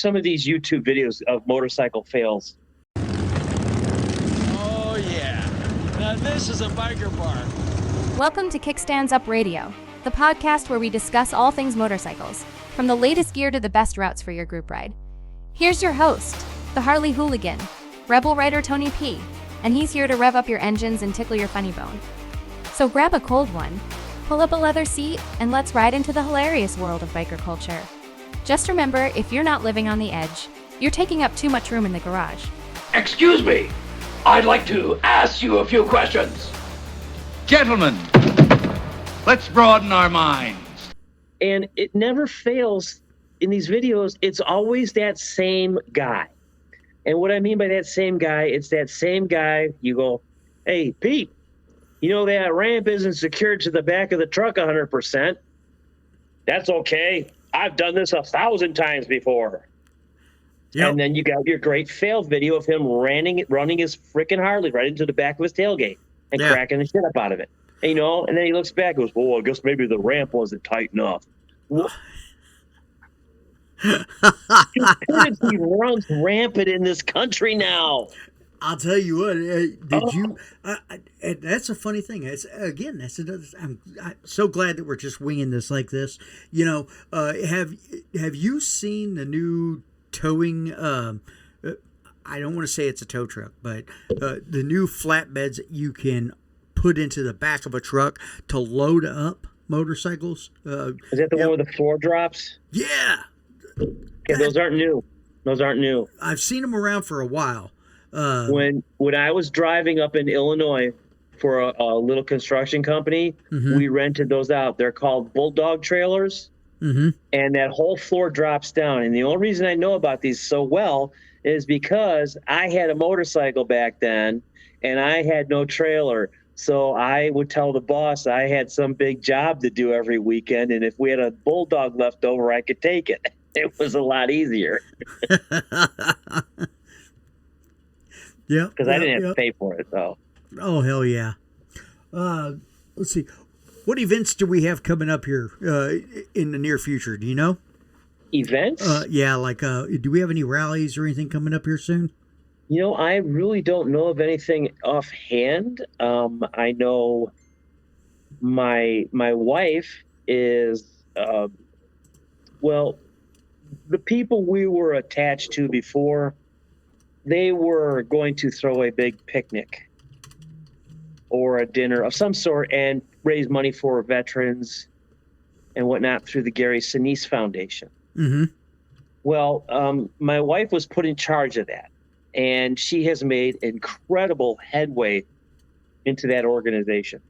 some of these YouTube videos of motorcycle fails. Oh, yeah. Now this is a biker bar. Welcome to Kickstands Up Radio, the podcast where we discuss all things motorcycles, from the latest gear to the best routes for your group ride. Here's your host, the Harley Hooligan, Rebel Rider Tony P, and he's here to rev up your engines and tickle your funny bone. So grab a cold one, pull up a leather seat, and let's ride into the hilarious world of biker culture. Just remember, if you're not living on the edge, you're taking up too much room in the garage. Excuse me, I'd like to ask you a few questions. Gentlemen, let's broaden our minds. And it never fails in these videos. It's always that same guy. And what I mean by that same guy, it's that same guy. You go, hey, Pete, you know that ramp isn't secured to the back of the truck 100%. That's okay. I've done this 1,000 times before. Yep. And then you got your great fail video of him running his freaking Harley right into the back of his tailgate and cracking the shit up out of it. And, you know, and then he looks back and goes, "Oh, I guess maybe the ramp wasn't tight enough." Stupidity runs rampant in this country now. I'll tell you what. You? That's a funny thing. I'm so glad that we're just winging this like this. You know, have you seen the new towing? I don't want to say it's a tow truck, but the new flatbeds that you can put into the back of a truck to load up motorcycles. Is that the one with the floor drops? Yeah. Okay, those aren't new. I've seen them around for a while. When I was driving up in Illinois for a little construction company, we rented those out. They're called Bulldog trailers, and that whole floor drops down. And the only reason I know about these so well is because I had a motorcycle back then, and I had no trailer. So I would tell the boss I had some big job to do every weekend, and if we had a Bulldog left over, I could take it. It was a lot easier. Yeah, because I didn't have to pay for it, though. Oh, hell yeah. Let's see. What events do we have coming up here in the near future? Do you know? Events? Yeah, like, do we have any rallies or anything coming up here soon? You know, I really don't know of anything offhand. I know my wife is, well, the people we were attached to before, they were going to throw a big picnic or a dinner of some sort and raise money for veterans and whatnot through the Gary Sinise Foundation. Mm-hmm. Well, my wife was put in charge of that, and she has made incredible headway into that organization,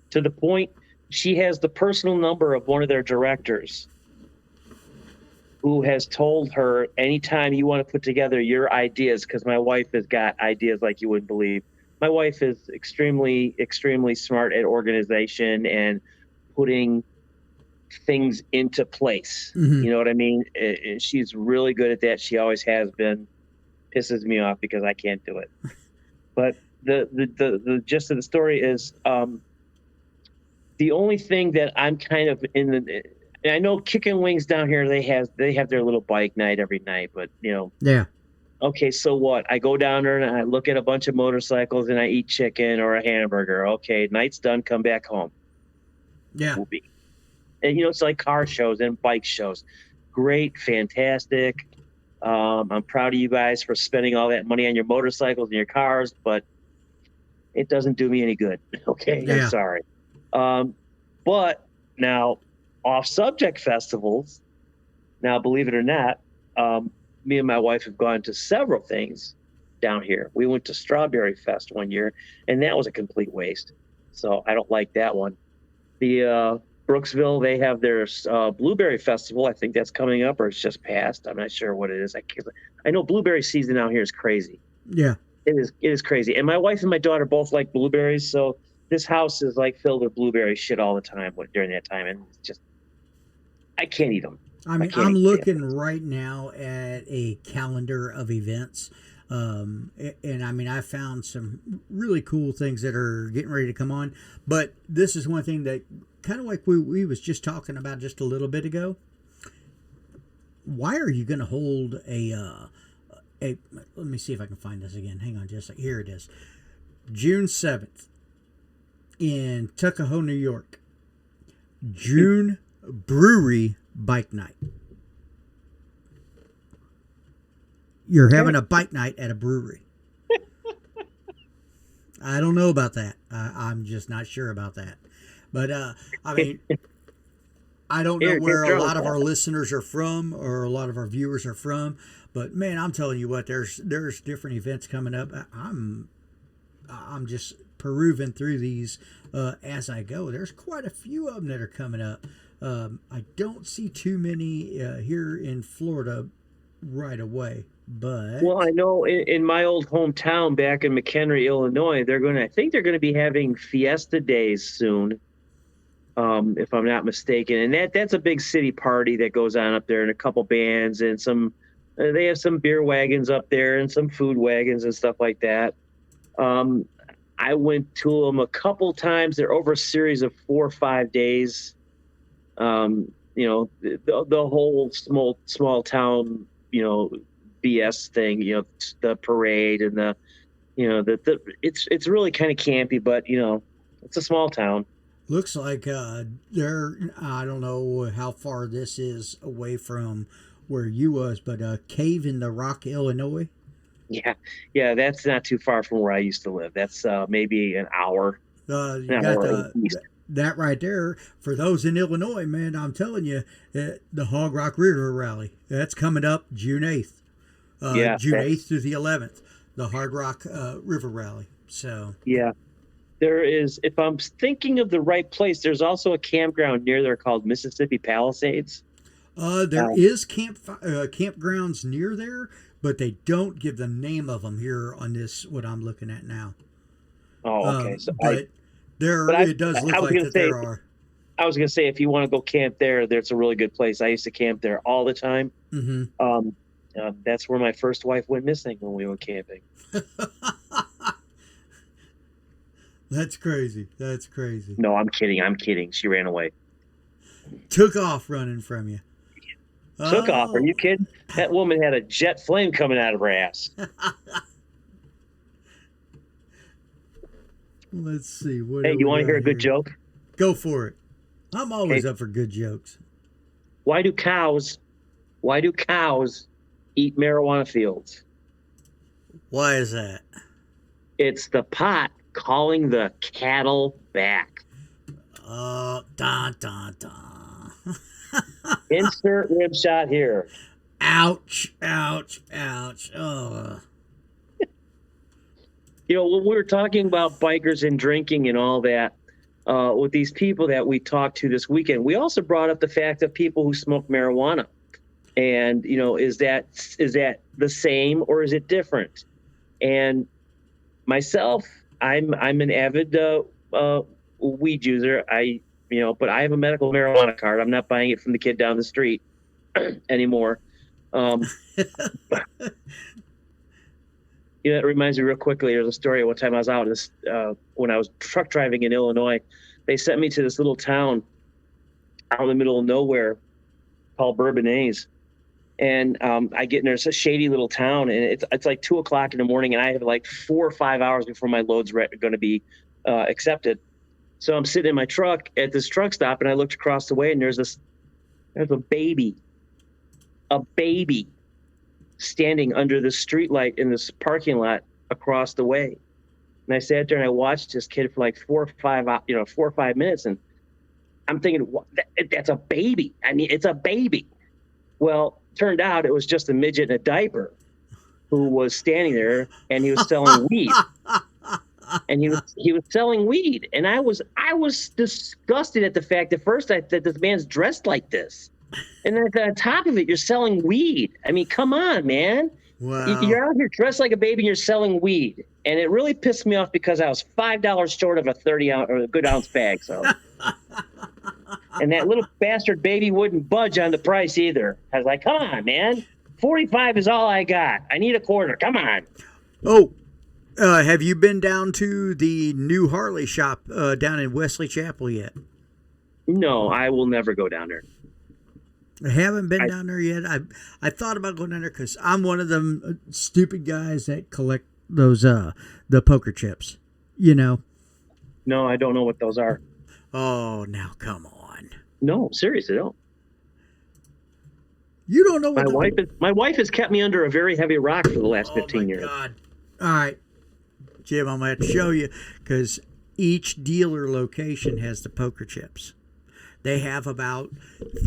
to the point she has the personal number of one of their directors, who has told her, anytime you want to put together your ideas, because my wife has got ideas like you wouldn't believe. My wife is extremely, extremely smart at organization and putting things into place. You know what I mean? She's really good at that. She always has been. Pisses me off because I can't do it. But the gist of the story is, the only thing that I'm kind of in the, I know Kicking Wings down here, they have their little bike night every night, but you know. Yeah. Okay, so what? I go down there and I look at a bunch of motorcycles and I eat chicken or a hamburger. Okay, night's done, come back home. Yeah. And you know, it's like car shows and bike shows. Great, fantastic. I'm proud of you guys for spending all that money on your motorcycles and your cars, but it doesn't do me any good. Okay, yeah. I'm sorry. But now, off-subject festivals, now believe it or not, me and my wife have gone to several things down here. We went to Strawberry Fest one year, and that was a complete waste. So I don't like that one. The Brooksville, they have their Blueberry Festival. I think that's coming up, or it's just passed. I'm not sure what it is. I know blueberry season out here is crazy. Yeah. It is crazy. And my wife and my daughter both like blueberries, so this house is like filled with blueberry shit all the time during that time, and it's just, I can't eat them. I mean, I'm looking right now at a calendar of events. And I mean, I found some really cool things that are getting ready to come on, but this is one thing that kind of like we was just talking about just a little bit ago. why are you going to hold a? Let me see if I can find this again. Hang on, just like here it is, June 7th in Tuckahoe, New York. June Brewery Bike Night. You're having a bike night at a brewery. I don't know about that. I'm just not sure about that. But I mean, I don't know where a lot of our listeners are from or a lot of our viewers are from. But man, I'm telling you what, there's different events coming up. I'm just perusing through these as I go. There's quite a few of them that are coming up. I don't see too many here in Florida right away. But well, I know in my old hometown back in McHenry, Illinois, I think they're going to be having Fiesta Days soon, if I'm not mistaken. And that's a big city party that goes on up there, and a couple bands and some. They have some beer wagons up there and some food wagons and stuff like that. I went to them a couple times. They're over a series of 4 or 5 days. You know, the whole small town, you know, BS thing, you know, the parade and it's really kind of campy, but you know, it's a small town. Looks like I don't know how far this is away from where you was, but Cave in the Rock, Illinois. Yeah, that's not too far from where I used to live. That's maybe an hour. You got that right there. For those in Illinois, man, I'm telling you, the Hog Rock River Rally, that's coming up June 8th. June 8th through the 11th, the Hard Rock River Rally. So yeah, there is. If I'm thinking of the right place, there's also a campground near there called Mississippi Palisades. There is campgrounds near there, but they don't give the name of them here on this. What I'm looking at now. Oh, okay. So it does look like that there are. I was going to say, if you want to go camp there, there's a really good place. I used to camp there all the time. Mm-hmm. That's where my first wife went missing when we went camping. That's crazy. That's crazy. No, I'm kidding. She ran away. Took off running from you. Took off. Are you kidding? That woman had a jet flame coming out of her ass. Let's see. Hey, you want to hear a good joke? Go for it. I'm always up for good jokes. Why do cows eat marijuana fields? Why is that? It's the pot calling the cattle back. Dun, dun, dun. Insert rib shot here. Ouch, ouch, ouch. Oh. You know, when we were talking about bikers and drinking and all that, with these people that we talked to this weekend, we also brought up the fact of people who smoke marijuana. And, you know, is that the same or is it different? And myself, I'm an avid weed user. But I have a medical marijuana card. I'm not buying it from the kid down the street anymore. You know, it reminds me real quickly. There's a story. One time I was out when I was truck driving in Illinois. They sent me to this little town out in the middle of nowhere called Bourbonnais. And I get in there. It's a shady little town, and it's like 2:00 in the morning, and I have like 4 or 5 hours before my load's going to be accepted. So I'm sitting in my truck at this truck stop, and I looked across the way, and there's a baby standing under the streetlight in this parking lot across the way. And I sat there and I watched this kid for like 4 or 5 minutes, and I'm thinking, that's a baby. I mean, it's a baby. Well, turned out it was just a midget in a diaper who was standing there, and he was selling weed. And he was selling weed, and I was disgusted at the fact at first that this man's dressed like this, and then on top of it, you're selling weed. I mean, come on, man! Wow. You're out here dressed like a baby, and you're selling weed, and it really pissed me off because I was $5 short of a 30-ounce or a good ounce bag. So, and that little bastard baby wouldn't budge on the price either. I was like, come on, man! 45 is all I got. I need a quarter. Come on. Oh. Have you been down to the new Harley shop down in Wesley Chapel yet? No, I will never go down there. I haven't been down there yet. I thought about going down there because I'm one of them stupid guys that collect those the poker chips. You know. No, I don't know what those are. Oh, now come on. No, seriously, no. You don't know what My wife has kept me under a very heavy rock for the last 15 years. God. All right, Jim, I'm going to have to show you because each dealer location has the poker chips. They have about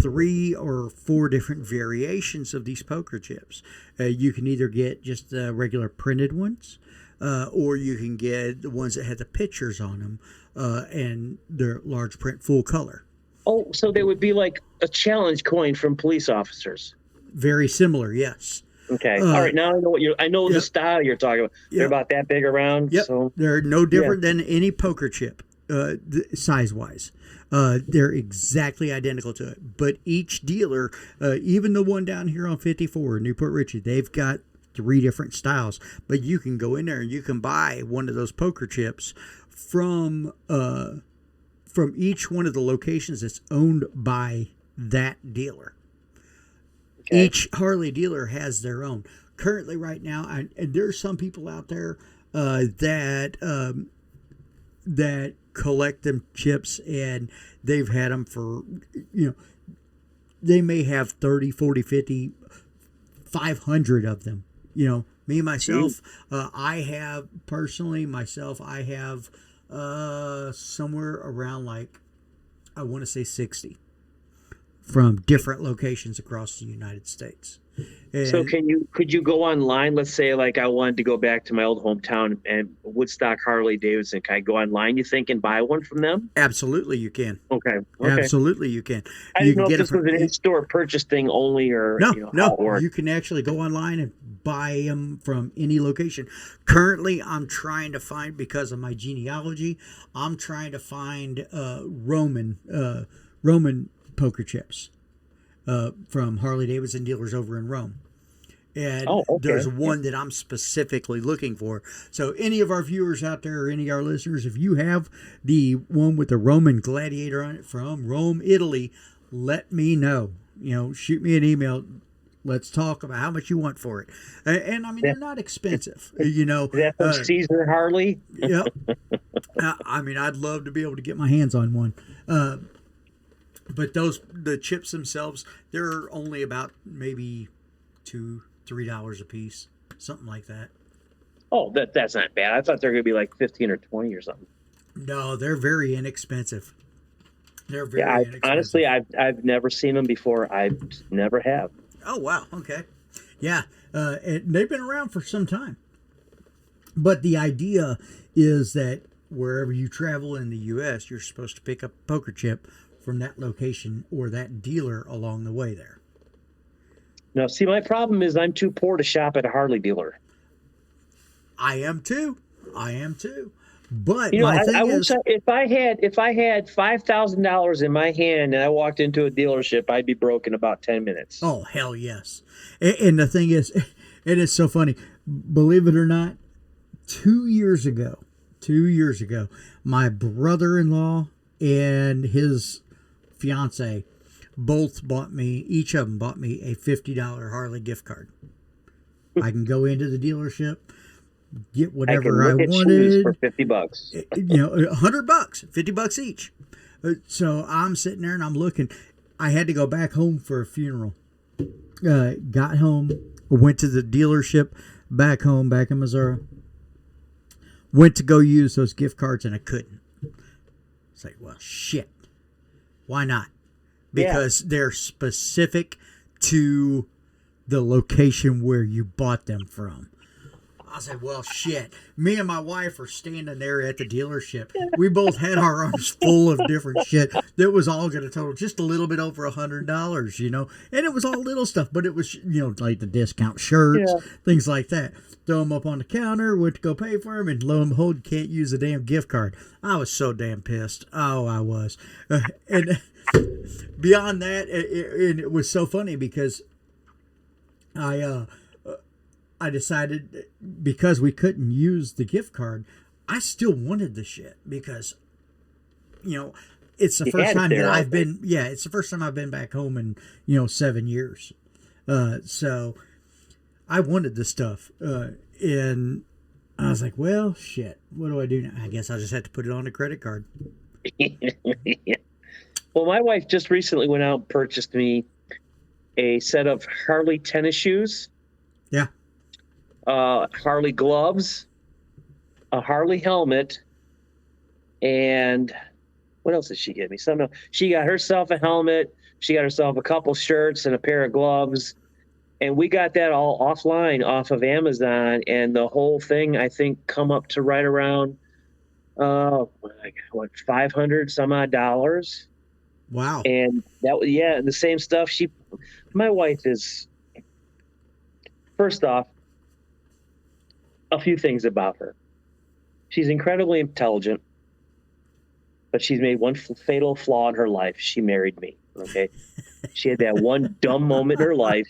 3 or 4 different variations of these poker chips. You can either get just the regular printed ones, or you can get the ones that have the pictures on them, and they're large print, full color. Oh, so they would be like a challenge coin from police officers. Very similar, yes. Okay. All right. Now I know the style you're talking about. They're about that big around. Yep. So They're no different than any poker chip, size wise. They're exactly identical to it. But each dealer, even the one down here on 54 in Newport Richey, they've got 3 different styles. But you can go in there and you can buy one of those poker chips from each one of the locations that's owned by that dealer. Okay. Each Harley dealer has their own. Currently, right now, and there's some people out there that collect them chips, and they've had them for, they may have 30, 40, 50, 500 of them. Me, myself, I have somewhere around I want to say 60 from different locations across the United States. And so could you go online? Let's say I wanted to go back to my old hometown and Woodstock Harley Davidson. Can I go online, you think, and buy one from them? Absolutely, you can. Okay. Absolutely, you can. I didn't know if this was an in-store purchase thing only, or no. You can actually go online and buy them from any location. Currently, I'm trying to find, because of my genealogy, I'm trying to find Roman poker chips from Harley Davidson dealers over in Rome. And there's one that I'm specifically looking for. So any of our viewers out there, or any of our listeners, if you have the one with the Roman gladiator on it from Rome, Italy, let me know. Shoot me an email. Let's talk about how much you want for it. And I mean, they're not expensive. That from Caesar Harley? Yeah. I mean, I'd love to be able to get my hands on one. But the chips themselves, they're only about maybe $2-3 a piece, something like that. Oh, that's not bad. I thought they were going to be like 15 or 20 or something. No, they're very inexpensive. They're very inexpensive. Honestly, I've never seen them before. I never have. Oh, wow. Okay. Yeah. And they've been around for some time. But the idea is that wherever you travel in the U.S., you're supposed to pick up a poker chip from that location or that dealer along the way there. Now, see, my problem is I'm too poor to shop at a Harley dealer. I am too. But my thing is, if I had $5,000 in my hand and I walked into a dealership, I'd be broke in about 10 minutes. Oh, hell yes. And the thing is, it is so funny. Believe it or not, 2 years ago, my brother-in-law and his fiance each of them bought me a $50 Harley gift card. I can go into the dealership, get whatever I wanted for $50. $100, $50 each. So I'm sitting there and I'm looking. I had to go back home for a funeral. Got home, went to the dealership back home, back in Missouri. Went to go use those gift cards and I couldn't. It's like, well, shit. Why not? Because they're specific to the location where you bought them from. I said, well, shit. Me and my wife are standing there at the dealership. We both had our arms full of different shit that was all going to total just a little bit over $100, And it was all little stuff, but it was, like the discount shirts, things like that. Throw them up on the counter, went to go pay for them, and lo and behold, can't use the damn gift card. I was so damn pissed. Oh, I was. And beyond that, it was so funny because I decided, because we couldn't use the gift card, I still wanted the shit because, it's the You first had it time there that all I've day. been. Yeah, it's the first time I've been back home in 7 years. So I wanted the stuff, and I was like, well, shit. What do I do now? I guess I just have to put it on a credit card. Well, my wife just recently went out and purchased me a set of Harley tennis shoes, Yeah. Harley gloves, a Harley helmet, and what else did she get me? Something else. She got herself a helmet. She got herself a couple shirts and a pair of gloves. And we got that all offline off of Amazon. And the whole thing, I think, come up to right around, $500 some odd dollars. Wow. And that was, yeah, the same stuff. My wife is, first off, a few things about her. She's incredibly intelligent, but she's made one fatal flaw in her life. She married me. Okay. She had that one dumb moment in her life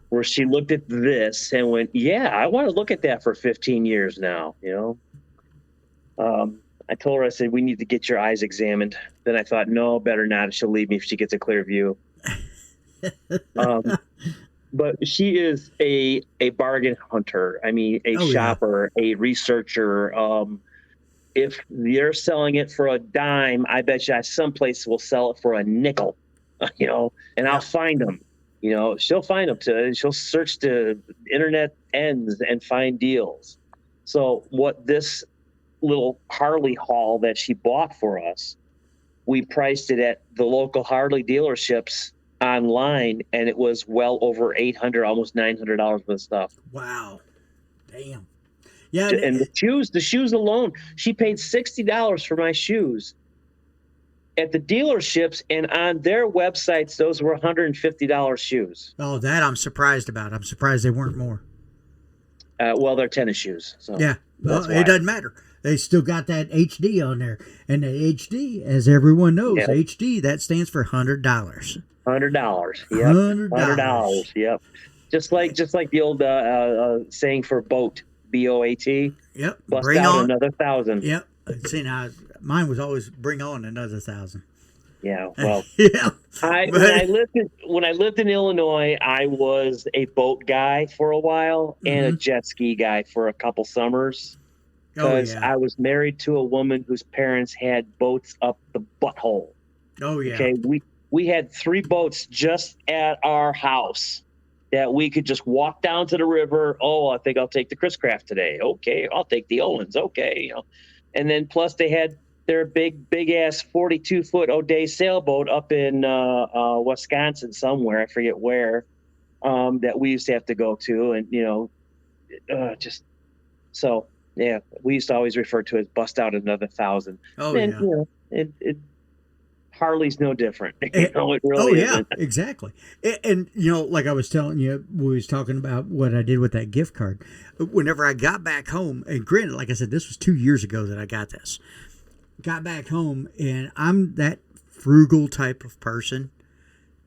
where she looked at this and went, yeah, I want to look at that for 15 years now. I told her, I said, we need to get your eyes examined. Then I thought, no, better not. She'll leave me if she gets a clear view. But she is a bargain hunter. I mean, a shopper, a researcher. If they're selling it for a dime, I bet you someplace will sell it for a nickel, and I'll find them. She'll find them she'll search the internet ends and find deals. So what this little Harley haul that she bought for us, we priced it at the local Harley dealerships online, and it was well over $800, almost $900 for the stuff. Wow. Damn. Yeah. And the shoes alone, she paid $60 for my shoes at the dealerships, and on their websites, those were $150 shoes. Oh, that I'm surprised about. I'm surprised they weren't more. Well, they're tennis shoes. So Yeah. Well, that's why. it doesn't matter. They still got that HD on there. And the HD, as everyone knows, Yeah. HD, that stands for $100. $100. Yep. $100. Yep. Just like the old saying for boat, BOAT. Yep. Bust Bring out on another 1,000. Yep. See, now, mine was always bring on another 1,000. Yeah. Well, Yeah. when I lived in Illinois, I was a boat guy for a while and a jet ski guy for a couple summers. Because I was married to a woman whose parents had boats up the butthole. Oh, yeah. Okay, we had 3 boats just at our house that we could just walk down to the river. Oh, I think I'll take the Chris Craft today. Okay, I'll take the Olins. Okay, and then plus they had their big ass 42-foot O'Day sailboat up in Wisconsin somewhere. I forget where. That we used to have to go to, and just so. Yeah, we used to always refer to it as bust out another 1,000. Oh, and, yeah. Harley's no different. It really oh, yeah, isn't. exactly. And, like I was telling you, we was talking about what I did with that gift card. Whenever I got back home, and granted, like I said, this was 2 years ago that I got this. Got back home, and I'm that frugal type of person,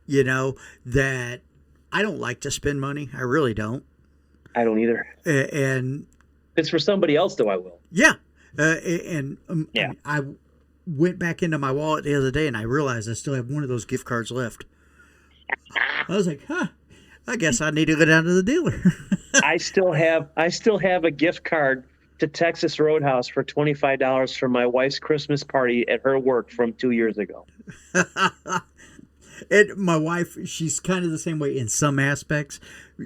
that I don't like to spend money. I really don't. I don't either. And If it's for somebody else, though, I will. yeah. Yeah. I went back into my wallet the other day and I realized I still have one of those gift cards left. I was like, I guess I need to go down to the dealer. I still have a gift card to Texas Roadhouse for $25 for my wife's Christmas party at her work from 2 years ago. And my wife, she's kind of the same way in some aspects.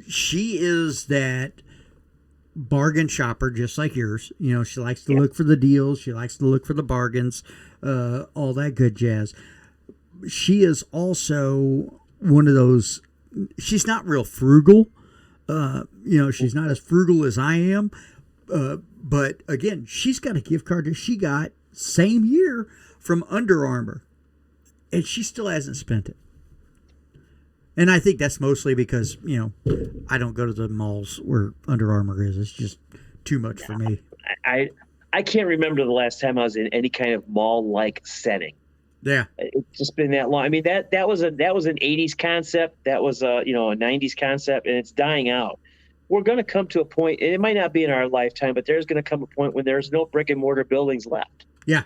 She is that bargain shopper just like yours. She likes to look for the deals. She likes to look for the bargains, all that good jazz. She is also one of those, she's not real frugal. She's not as frugal as I am. But again, she's got a gift card that she got same year from Under Armour, and she still hasn't spent it. And I think that's mostly because, I don't go to the malls where Under Armour is. It's just too much for me. I can't remember the last time I was in any kind of mall-like setting. Yeah. It's just been that long. I mean, that was an 80s concept. That was a 90s concept, and it's dying out. We're going to come to a point, and it might not be in our lifetime, but there's going to come a point when there's no brick and mortar buildings left. Yeah.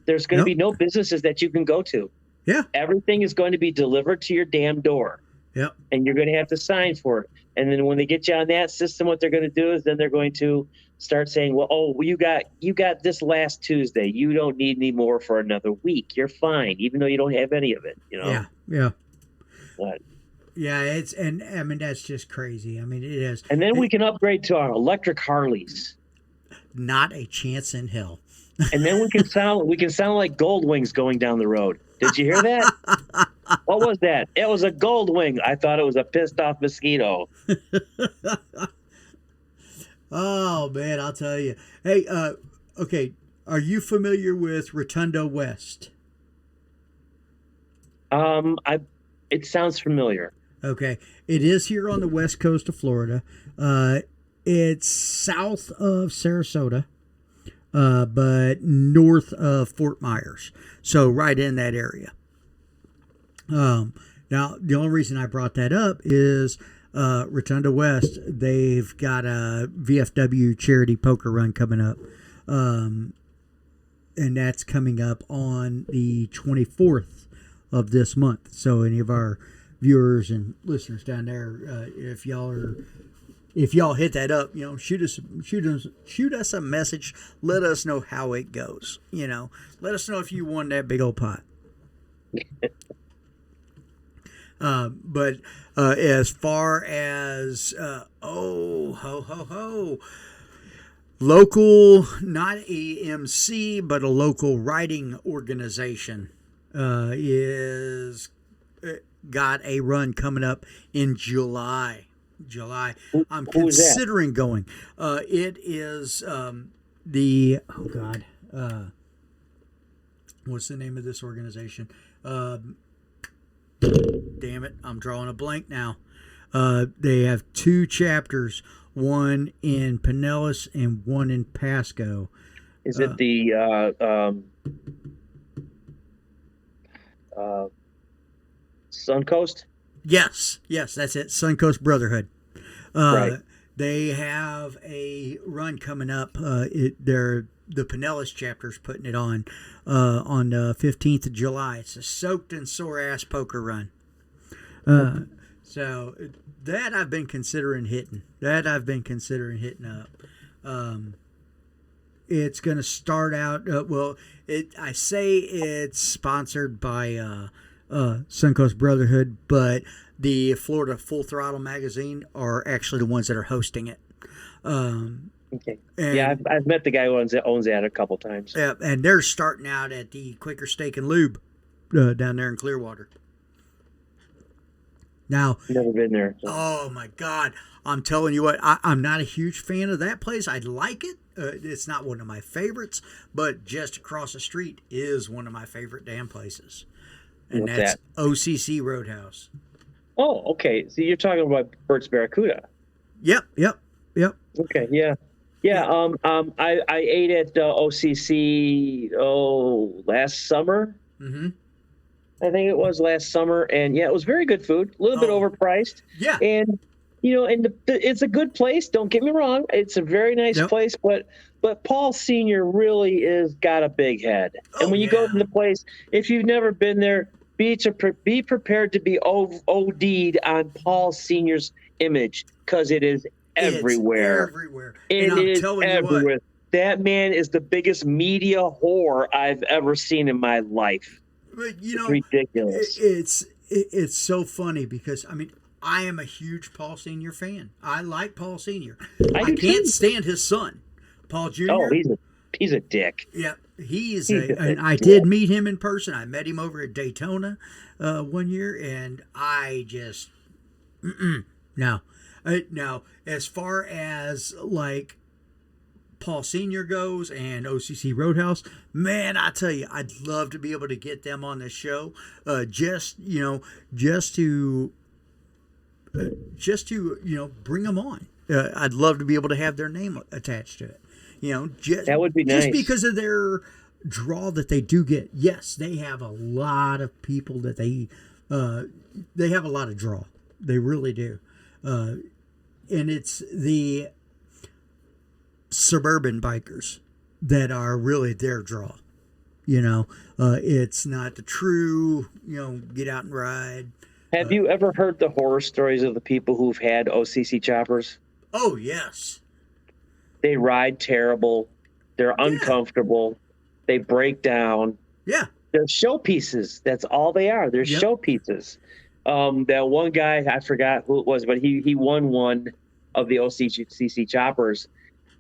There's going to Yep. be no businesses that you can go to. Yeah. Everything is going to be delivered to your damn door, Yep. and you're going to have to sign for it. And then when they get you on that system, what they're going to do is then they're going to start saying, "Well, you got this last Tuesday. You don't need any more for another week. You're fine, even though you don't have any of it." You know. Yeah. Yeah. But, Yeah. I mean, that's just crazy. I mean, it is. and then we can upgrade to our electric Harleys. Not a chance in hell. And then we can sound like gold wings going down the road. Did you hear that? What was that? It was a gold wing. I thought it was a pissed off mosquito. Oh man, I'll tell you. Hey, okay, are you familiar with Rotundo West? It sounds familiar. Okay, it is here on the west coast of Florida. It's south of Sarasota, but north of Fort Myers. So right in that area. Now, the only reason I brought that up is Rotundo West, they've got a VFW charity poker run coming up. And that's coming up on the 24th of this month. So any of our viewers and listeners down there, if y'all hit that up, shoot us a message. Let us know how it goes. Let us know if you won that big old pot. But as far as local, not AMC, but a local writing organization is got a run coming up in July. I'm who is that? considering going. It is what's the name of this organization? Damn it, I'm drawing a blank now. They have 2 chapters, one in Pinellas and one in Pasco. Is it the Suncoast? Yes, that's it. Suncoast Brotherhood. Right. They have a run coming up. The Pinellas chapter's putting it on the 15th of July. It's a soaked and sore ass poker run. So that I've been considering hitting. Up. It's going to start out. I say it's sponsored by Suncoast Brotherhood, but the Florida Full Throttle magazine are actually the ones that are hosting it. Okay. Yeah, I've met the guy who owns that a couple times. Yeah, and they're starting out at the Quaker Steak and Lube down there in Clearwater. Now, Never been there. So. oh my God, I'm telling you what, I'm not a huge fan of that place. I like it. It's not one of my favorites, but just across the street is one of my favorite damn places. And What's that's that? OCC Roadhouse. Oh, okay. So you're talking about Bert's Barracuda. Yep. Okay, yeah. I ate at OCC last summer. Mm-hmm. I think it was last summer, and yeah, it was very good food. A little bit overpriced. Yeah. And it's a good place. Don't get me wrong; it's a very nice place. But Paul Senior really is got a big head. And when you go to the place, if you've never been there, be prepared to be OD'd on Paul Senior's image, because it is everywhere. It's everywhere. It and I'm is telling everywhere. you what, That man is the biggest media whore I've ever seen in my life. but, It's ridiculous. It's so funny because I am a huge Paul Senior fan. I like Paul Senior. I do can't too. stand his son, Paul Jr. Oh, he's a dick. Yeah, He's and I did meet him in person. I met him over at Daytona one year, and I just no. Now, as far as like Paul Senior goes and OCC Roadhouse, man, I tell you, I'd love to be able to get them on this show, just to bring them on. I'd love to be able to have their name attached to it. That would be nice. Just because of their draw that they do get. Yes, they have a lot of people that they have a lot of draw. They really do. And it's the suburban bikers that are really their draw. It's not the true, get out and ride. Have you ever heard the horror stories of the people who've had OCC choppers? Oh, yes. They ride terrible. They're uncomfortable. They break down. Yeah. They're showpieces. That's all they are. They're Yep. showpieces. That one guy, I forgot who it was, but he won one of the OCC choppers,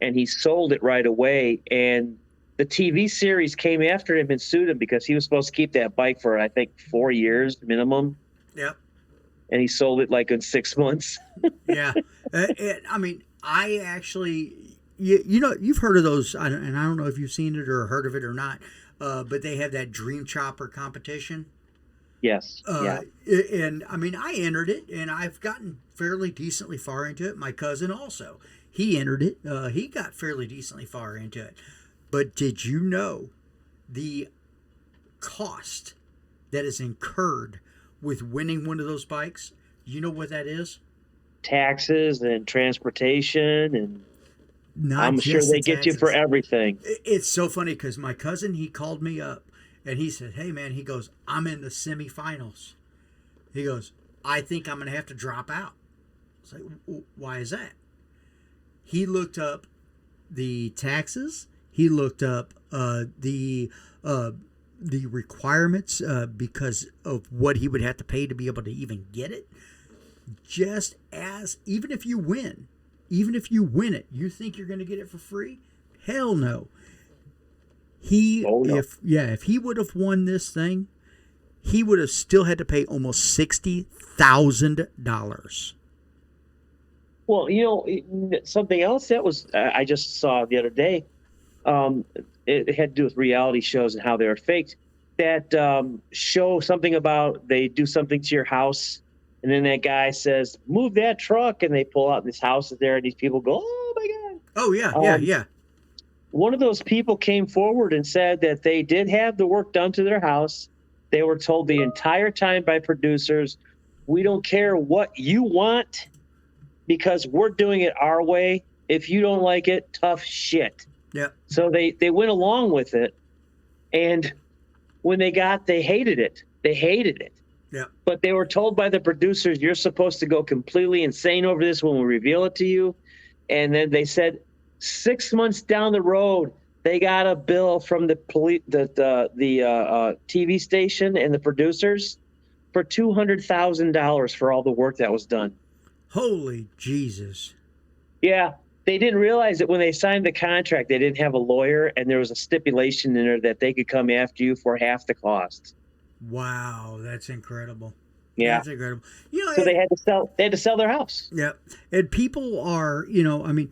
and he sold it right away. And the TV series came after him and sued him because he was supposed to keep that bike for, I think, 4 years minimum. Yep. And he sold it like in 6 months. Yeah. I actually, you've heard of those, and I don't know if you've seen it or heard of it or not, but they have that Dream Chopper competition. Yes. Yeah. And I entered it, and I've gotten fairly decently far into it. My cousin also, he entered it. He got fairly decently far into it. But did you know the cost that is incurred with winning one of those bikes? You know what that is? Taxes and transportation, and Not I'm sure just they the get you taxes. for everything. It's so funny because my cousin, he called me up and he said, "Hey man," he goes, "I'm in the semifinals." He goes, "I think I'm going to have to drop out." It's like, why is that? He looked up the taxes. He looked up the requirements because of what he would have to pay to be able to even get it. Even if you win it, you think you're going to get it for free? Hell no. If he would have won this thing, he would have still had to pay almost $60,000. Well, something else that was I just saw the other day. It had to do with reality shows and how they were faked. That show something about they do something to your house, and then that guy says, "Move that truck," and they pull out, and this house is there, and these people go, "Oh my God!" Oh yeah, yeah. One of those people came forward and said that they did have the work done to their house. They were told the entire time by producers, "We don't care what you want because we're doing it our way. If you don't like it, tough shit." Yeah. So they went along with it, and when they hated it. They hated it. Yeah. But they were told by the producers, "You're supposed to go completely insane over this when we reveal it to you." And then they said 6 months down the road, they got a bill from the TV station and the producers for $200,000 for all the work that was done. Holy Jesus. Yeah. They didn't realize that when they signed the contract, they didn't have a lawyer, and there was a stipulation in there that they could come after you for half the cost. Wow, that's incredible. Yeah. That's incredible. So they had to sell their house. Yeah. And people are, you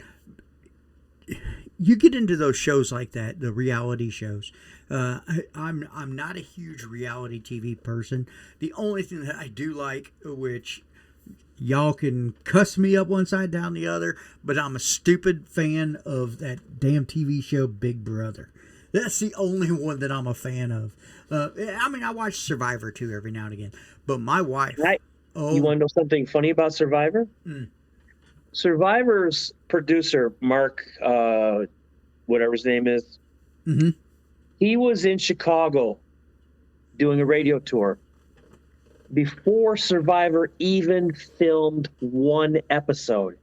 get into those shows like that, the reality shows. I'm not a huge reality TV person. The only thing that I do like, which y'all can cuss me up one side down the other, but I'm a stupid fan of that damn TV show Big Brother. That's the only one that I'm a fan of. I watch Survivor too every now and again, but my wife. You want to know something funny about Survivor? Survivor's producer, Mark, whatever his name is, he was in Chicago doing a radio tour before Survivor even filmed one episode.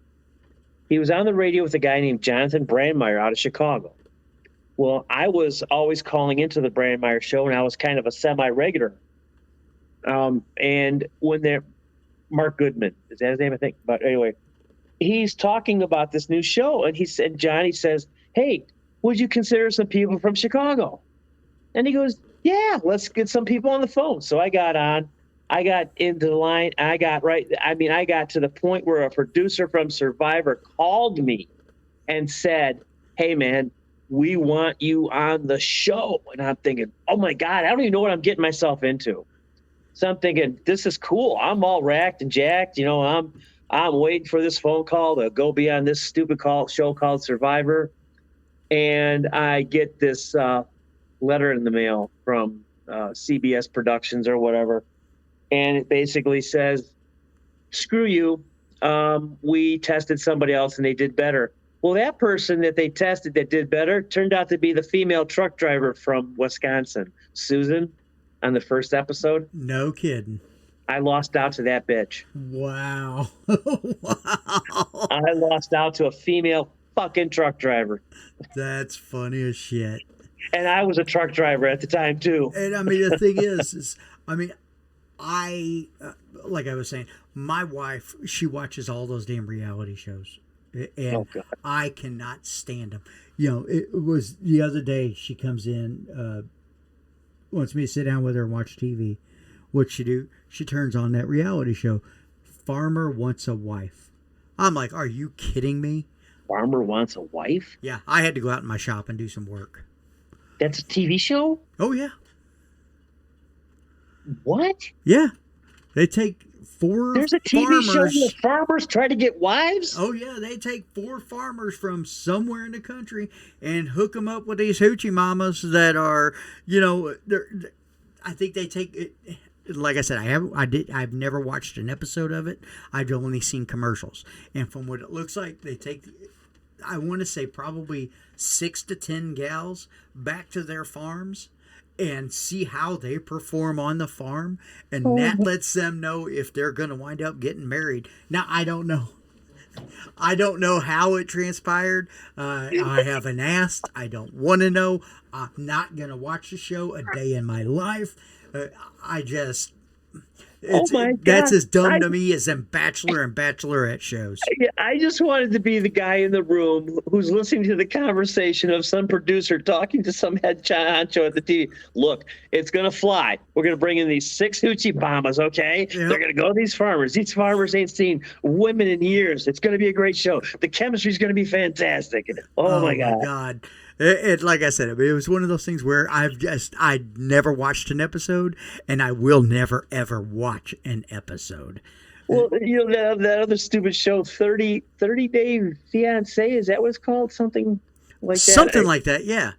He was on the radio with a guy named Jonathan Brandmeier out of Chicago. Well, I was always calling into the Brandmeier show, and I was kind of a semi-regular. And when Mark Goodman, is that his name, I think? But anyway, he's talking about this new show, and Johnny says, "Hey, would you consider some people from Chicago?" And he goes, "Yeah, let's get some people on the phone." So I got on. I got into the line. I got to the point where a producer from Survivor called me and said, "Hey, man, we want you on the show." And I'm thinking, oh my God, I don't even know what I'm getting myself into. So I'm thinking, this is cool. I'm all racked and jacked. I'm waiting for this phone call to go be on this stupid show called Survivor. And I get this letter in the mail from CBS Productions or whatever. And it basically says, "Screw you. We tested somebody else and they did better. Well, that person that they tested that did better turned out to be the female truck driver from Wisconsin, Susan, on the first episode. No kidding. I lost out to that bitch. Wow. Wow. I lost out to a female fucking truck driver. That's funny as shit. And I was a truck driver at the time, too. And I mean, the thing is like I was saying, my wife, she watches all those damn reality shows. And Oh, God. I cannot stand them. You know, it was the other day she comes in, wants me to sit down with her and watch TV. What'd she do? She turns on that reality show, Farmer Wants a Wife. I'm like, are you kidding me? Farmer Wants a Wife? Yeah, I had to go out in my shop and do some work. That's a TV show? Oh, yeah. What? Yeah. They take 4 There's a TV farmers. show where farmers try to get wives? Oh, yeah. They take 4 farmers from somewhere in the country and hook them up with these hoochie mamas that are, you know, I think they take it. Like I said, I've never watched an episode of it. I've only seen commercials. And from what it looks like, they take, I want to say probably 6 to 10 gals back to their farms and see how they perform on the farm. And that lets them know if they're going to wind up getting married. Now, I don't know. I don't know how it transpired. I haven't asked. I don't want to know. I'm not going to watch the show a day in my life. I just... That's as dumb to me as them Bachelor and Bachelorette shows. I just wanted to be the guy in the room who's listening to the conversation of some producer talking to some head honcho at the TV. Look, it's going to fly. We're going to bring in these 6 hoochie mamas, okay? Yep. They're going to go to these farmers. These farmers ain't seen women in years. It's going to be a great show. The chemistry's going to be fantastic. Oh my God. It like I said, it was one of those things where I never watched an episode, and I will never ever watch an episode. Well, you know, that other stupid show, 30 Day Fiance, is that what it's called? Something like that? Something like that, yeah.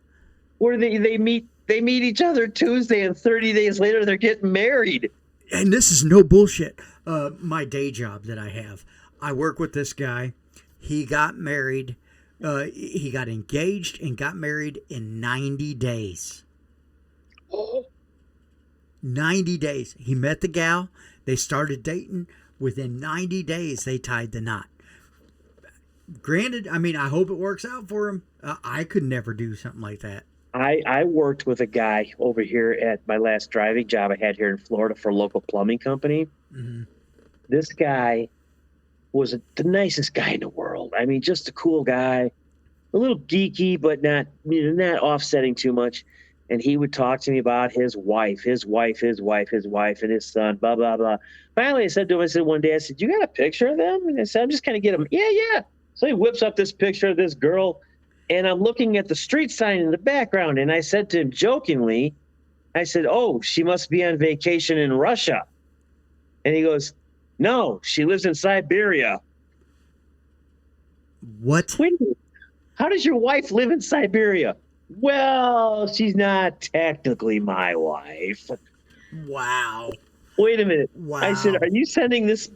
Where they meet each other Tuesday, and 30 days later they're getting married. And this is no bullshit. My day job that I have, I work with this guy. He got married. He got engaged and got married in 90 days. 90 days. He met the gal. They started dating. Within 90 days, they tied the knot. Granted, I mean, I hope it works out for him. I could never do something like that. I worked with a guy over here at my last driving job I had here in Florida for a local plumbing company. Mm-hmm. This guy was the nicest guy in the world. I mean, just a cool guy, a little geeky, but not offsetting too much. And he would talk to me about his wife, and his son, blah, blah, blah. Finally, I said to him, one day, you got a picture of them? And I said, I'm just kind of getting them. Yeah. So he whips up this picture of this girl, and I'm looking at the street sign in the background. And I said to him jokingly, I said, oh, she must be on vacation in Russia. And he goes, no, she lives in Siberia. What? Wait a minute. How does your wife live in Siberia? Well, she's not technically my wife. Wow. Wait a minute. Wow. I said, are you sending this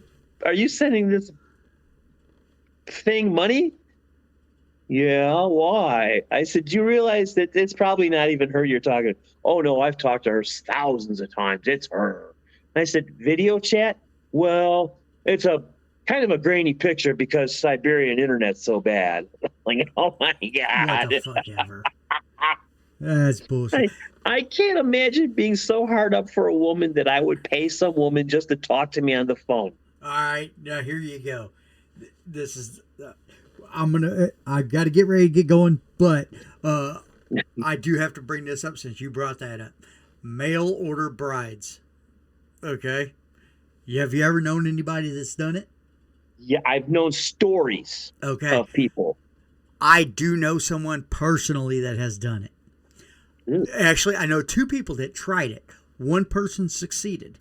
thing money? Yeah, why? I said, do you realize that it's probably not even her you're talking to? Oh, no, I've talked to her thousands of times. It's her. I said, video chat? Well, it's a kind of a grainy picture because Siberian internet's so bad. Like, oh my God. What the fuck ever. That's bullshit. I can't imagine being so hard up for a woman that I would pay some woman just to talk to me on the phone. All right, now here you go. This is, I got to get ready to get going, but I do have to bring this up since you brought that up. Mail order brides. Okay. Have you ever known anybody that's done it? Yeah, I've known stories of people. I do know someone personally that has done it. Actually, I know 2 people that tried it. One person succeeded.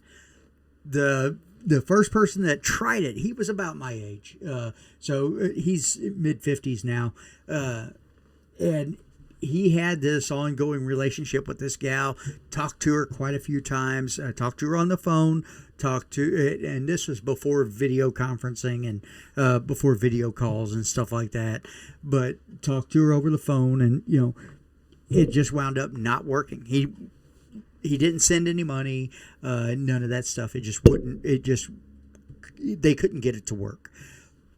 The first person that tried it, he was about my age. So he's mid-50s now. And he had this ongoing relationship with this gal, talked to her quite a few times, talked to her on the phone, and this was before video conferencing and before video calls and stuff like that, but talked to her over the phone, and it just wound up not working. He didn't send any money, none of that stuff. They couldn't get it to work.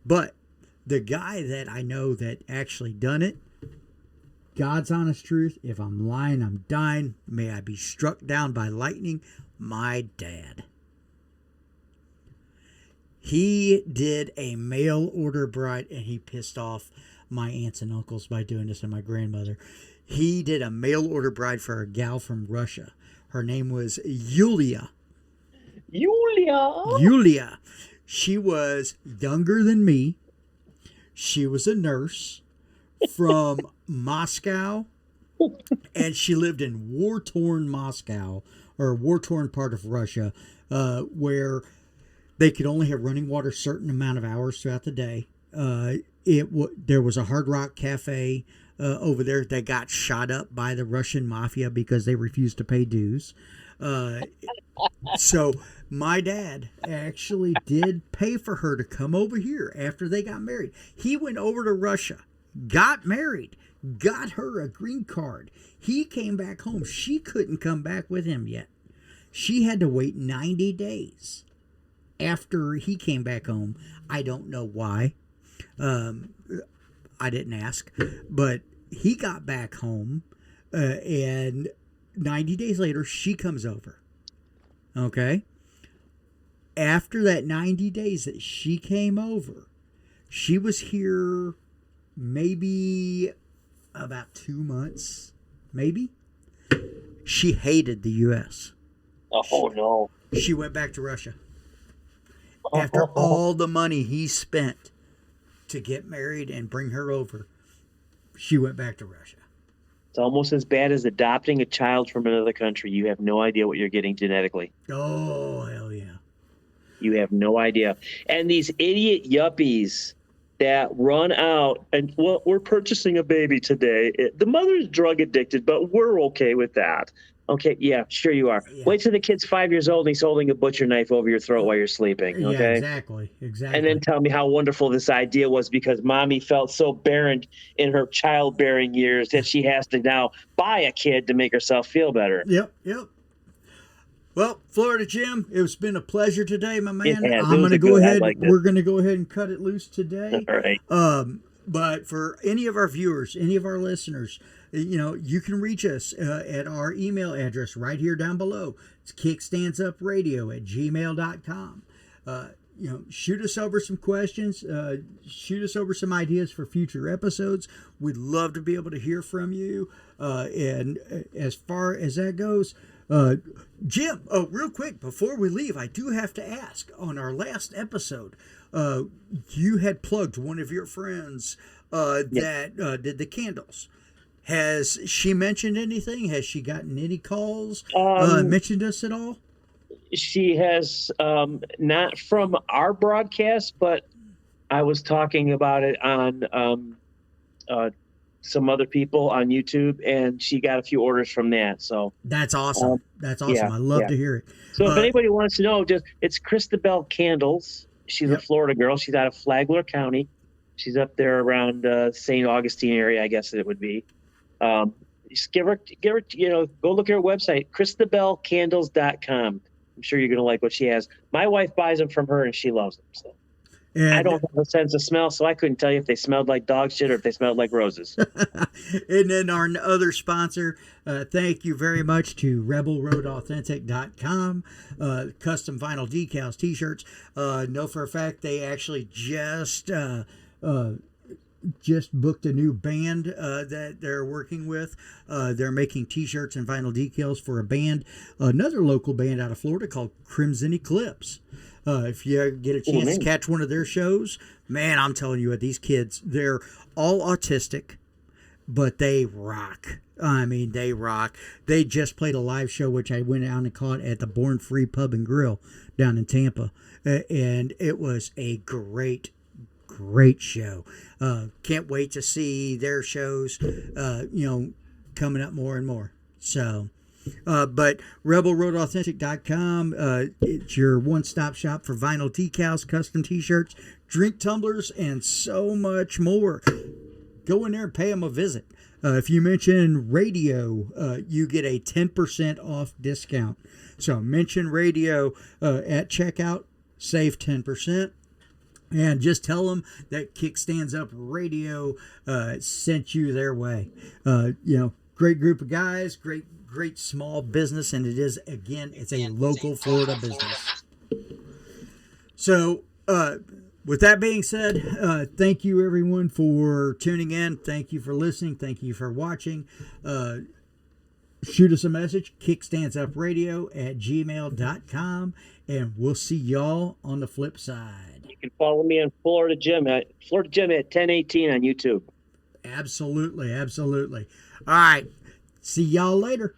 But the guy that I know that actually done it, God's honest truth, if I'm lying, I'm dying. May I be struck down by lightning. My dad. He did a mail order bride, and he pissed off my aunts and uncles by doing this, and my grandmother. He did a mail order bride for a gal from Russia. Her name was Yulia. Yulia. She was younger than me. She was a nurse from Moscow, and she lived in war-torn Moscow, or a war-torn part of Russia, where they could only have running water a certain amount of hours throughout the day. There was a Hard Rock Cafe over there that got shot up by the Russian mafia because they refused to pay dues. So my dad actually did pay for her to come over here after they got married. He went over to Russia, got married, got her a green card. He came back home. She couldn't come back with him yet. She had to wait 90 days after he came back home. I don't know why. I didn't ask. But he got back home, and 90 days later, she comes over. Okay? After that 90 days that she came over, she was here maybe about 2 months, maybe. She hated the U.S. Oh, no. She went back to Russia. After all the money he spent to get married and bring her over, she went back to Russia. It's almost as bad as adopting a child from another country. You have no idea what you're getting genetically. Oh, hell yeah. You have no idea. And these idiot yuppies that run out and, well, we're purchasing a baby today. The mother's drug addicted, but we're okay with that. Okay, yeah, sure you are. Yeah. Wait till the kid's 5 years old and he's holding a butcher knife over your throat while you're sleeping, okay? Yeah, exactly. And then tell me how wonderful this idea was because mommy felt so barren in her childbearing years that she has to now buy a kid to make herself feel better. Yep. Well, Florida Jim, it's been a pleasure today, my man. I'm going to go ahead. We're going to go ahead and cut it loose today. All right. But for any of our viewers, any of our listeners, you can reach us at our email address right here down below. It's kickstandsupradio@gmail.com. Shoot us over some questions. Shoot us over some ideas for future episodes. We'd love to be able to hear from you. And as far as that goes, Jim, real quick, before we leave, I do have to ask, on our last episode, you had plugged one of your friends that did the candles. Has she mentioned anything? Has she gotten any calls? Mentioned us at all? She has not from our broadcast, but I was talking about it on some other people on YouTube, and she got a few orders from that. So that's awesome. That's awesome. Yeah, I love to hear it. So if anybody wants to know, it's Christabel Candles. She's a Florida girl. She's out of Flagler County. She's up there around St. Augustine area, I guess it would be. Just give her, go look at her website, ChristabelCandles.com. I'm sure you're going to like what she has. My wife buys them from her, and she loves them. So. And I don't have a sense of smell, so I couldn't tell you if they smelled like dog shit or if they smelled like roses. And then our other sponsor, thank you very much to RebelRoadAuthentic.com, custom vinyl decals, T-shirts. Know for a fact they actually just booked a new band that they're working with. They're making T-shirts and vinyl decals for a band, another local band out of Florida called Crimson Eclipse. If you get a chance to catch one of their shows, man, I'm telling you what, these kids, they're all autistic, but they rock. I mean, they rock. They just played a live show, which I went out and caught at the Born Free Pub and Grill down in Tampa. And it was a great great show. Can't wait to see their shows, coming up more and more. So, but rebelroadauthentic.com, it's your one-stop shop for vinyl decals, custom t-shirts, drink tumblers, and so much more. Go in there and pay them a visit. If you mention radio, you get a 10% off discount. So mention radio at checkout, save 10%. And just tell them that Kickstands Up Radio sent you their way. Great group of guys, great small business, and it is, again, it's a local Florida business. So, with that being said, thank you everyone for tuning in. Thank you for listening. Thank you for watching. Shoot us a message, kickstandsupradio@gmail.com, and we'll see y'all on the flip side. You can follow me on Florida Jim at 1018 on YouTube. Absolutely. All right. See y'all later.